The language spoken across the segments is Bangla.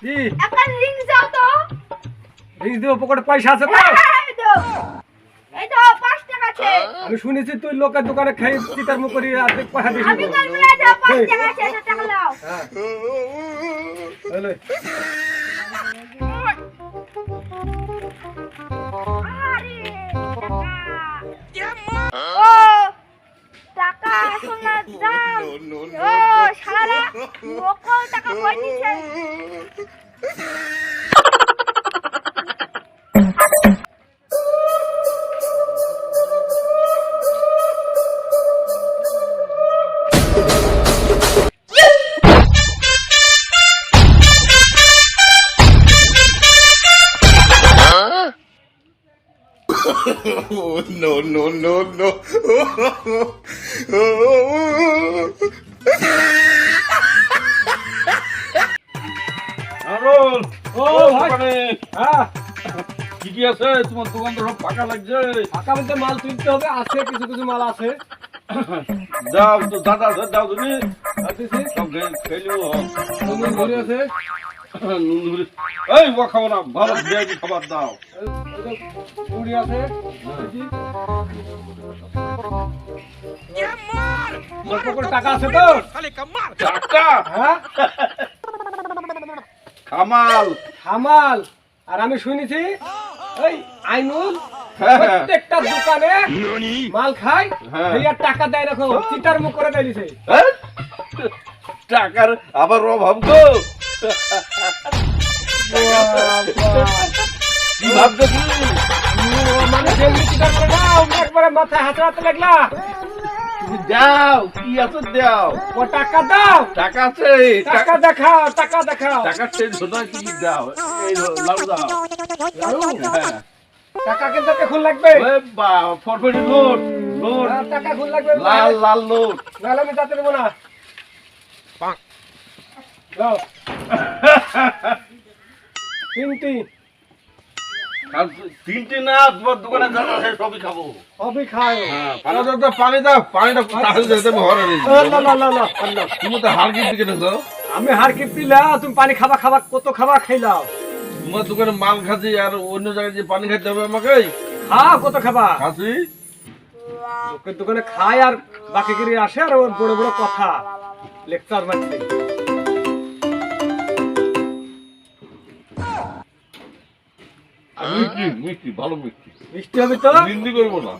কি একটা রিং দাও তো। রিং দিব পকেটে পয়সা আছে তো? এই তো 5 টাকা আছে। আমি শুনেছি তুই লোকের দোকানে খাই চিটার মুখ করি অর্ধেক পয়সা দিস আমি করব না, দাও 5 টাকা আছে, 1 টাকা দাও। হ্যাঁ হলো আরে টাকা। ও টাকা সোনা দাও। ও শালা নকল টাকা কই দিছে? Oh, no, no, no, no. Arul, ও ভাই দোকানে হ্যাঁ কি কি আছে? তোমার দোকান তো সব ফাঁকা লাগছে। টাকা বলতে মাল তুলতে হবে, আছে কিছু কিছু মাল আছে। যাও তো দাদা যাও তুমি আর দিছি সব খেলিও নুন ঘুরে আছে, এই ও খাবো না, ভালো ভিআইপি খাবার দাও। মুড়ি আছে দেখি। তোর পকেটে টাকা আছে তো? টাকা হ্যাঁ কামাল। হামাল। আর আমি শুনেছি ওই আইনুল হ্যাঁ, হ্যাঁ। প্রত্যেকটা দোকানে মাল খায়, হ্যাঁ। এই আর টাকা দেয় রাখো, চিটার মুখ করে দেয় দিছে। হ্যাঁ? টাকার আবার অভাব গো। কি ভাবছো তুমি? মানে যেমনি চিটার করে দাও, একবারে মাথায় হাত রাখতে লাগলা। তুমি দাও, কি আছে দাও। ও টাকা দাও, টাকা আছে, টাকা দেখাও, টাকা দেখাও। টাকার চেঞ্জ হতো তুমি দাও। এই লাউ দাও। লাউ? হ্যাঁ। টাকা কিন্তু এখন লাগবে। ওরে বাবা, ফটফটি নোট, নোট, হ্যাঁ, টাকা এখন লাগবে। লাল লাল নোট। নাহলে আমি যাতে দেবো না। দাও। তিনটি আর তিনটে না, তোমার দোকানে যা আছে সবই খাবো। সবই খায়। হ্যাঁ, পানি দাও, পানিটা তাহলে যেতে আমি ঘরে নেই। না না না না না। তুমি তো হার কিনতে কেটেছো। আমি হার কিনতিলা, তুমি পানি খাবা খাবা, কত খাবা খাইলাও। তোমার দোকানে মাল খাচ্ছি আর অন্য জায়গায় যে পানি খাইতে হবে আমাকে। খাও, কত খাবা। খাচ্ছি। লোকের দোকানে খায় আর বাকি গিরি আসে আর ওর বড় বড় কথা লেকচার মারছে। মিষ্টি, মিষ্টি, ভালো মিষ্টি। মিষ্টি হবে তো? হিন্দি করবো না।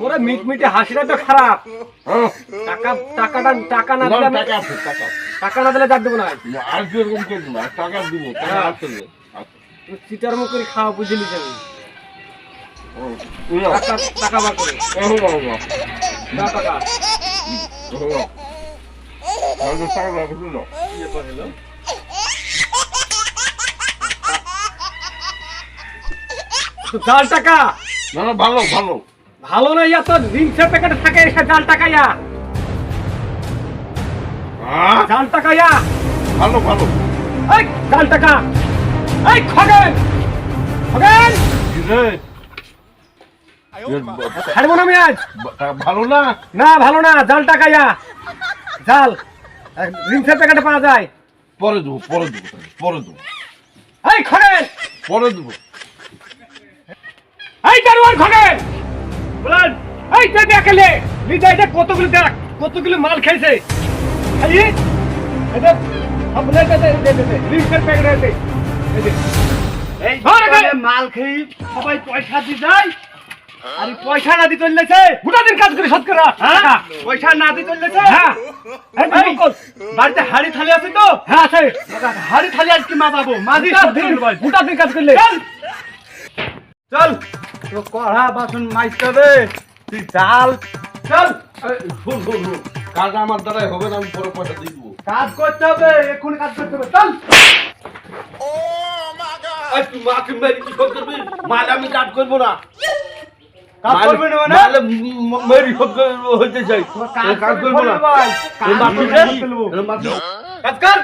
ওরা মিটমিটে হাসিটা তো খারাপ। হ্যাঁ, টাকা না না, দিলে আমি- টাকা আছে, টাকা। টাকা না দিলে ডাক দেবো না। আর কি এরকম করবো না, টাকা দিব, টাকা আছে যে। তুমি চিটার মুখ করে খাওয়া বুঝে নিতে হবে। না, টাকা টাকা বার করে দাও টাকা। ইয়ে করে হলো। তো জাল টাকা না না, ভালো ভালো। ভালো না, ইয়া তো রিংসের প্যাকেটে থাকে, এসে জাল টাকা ইয়া, হ্যাঁ, জাল টাকা ইয়া। ভালো ভালো। এই জাল টাকা, এই খগেন, খগেন কি রে? ছাড়বো না আমি আজ। ভালো না? না ভালো না, জাল টাকা ইয়া, জাল রিংসের প্যাকেটে পাওয়া যায়। পরে দেবো, পরে দেবো, পরে দেবো, এই খগেন, পরে দেবো। এই দারোয়ান খগেন, বলেন এই দেখ একেলে লিজা, এটা কতগুলো দেখ, কতগুলো মাল খাইছে খালি। এটা সব বলে দে রিংসের প্যাকেটে আছে। এই যে এই ধরে মাল খাই সবাই পয়সা দি যায়, আর এই পয়সা না দি চললেছে গোটা দিন কাজ করে শতকরা। হ্যাঁ, পয়সা না দি চললেছে। হ্যাঁ, এই বাড়িতে হাড়ি থালি আছে তো? হ্যাঁ আছে। হাড়ি থালি আজ কি মাপাবো? মাঝি গোটা দিন কাজ করলে। চল তো কড়া বাসন মাইতে হবে, তুই ডাল চল। শুন শুন শুন, কাজ আমার দ্বারাই হবে না, আমি পরে পয়সা দিয়ে দেবো। কাজ করতে হবে, এক্ষুনি কাজ করতে হবে, চল। এই তুই মাকে মেরে কি সব করবি? মালে আমি কাজ করবো না। কাজ করবি না মানে? মালে মেরি সব হইতে চাই। কাজ করবো না। কাজ এই মাটি করবি, দে, কাজ করবো। এই মাটি। কাজ কর,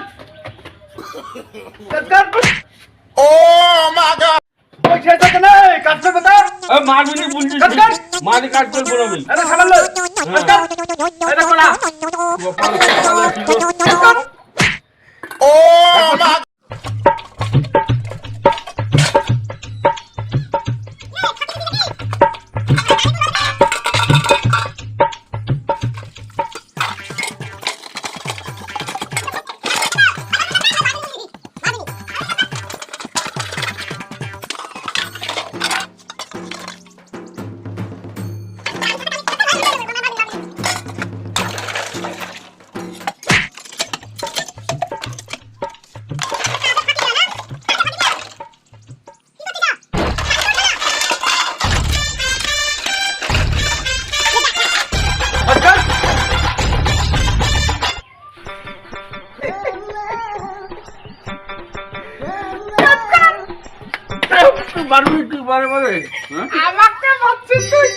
কাজ কর। পয়সা আছে না, কাজ করবে তো? এই মালিনি বলছিস? কাজ কর। মালি কাজ করবো না আমি। এটা সামাল কাজ কর, এটা কোলা ও, পালে, পালে, কি করবো? কাজ কর। মারবি তুই বারে বারে, হ্যাঁ? আমাকে বলছিস তুই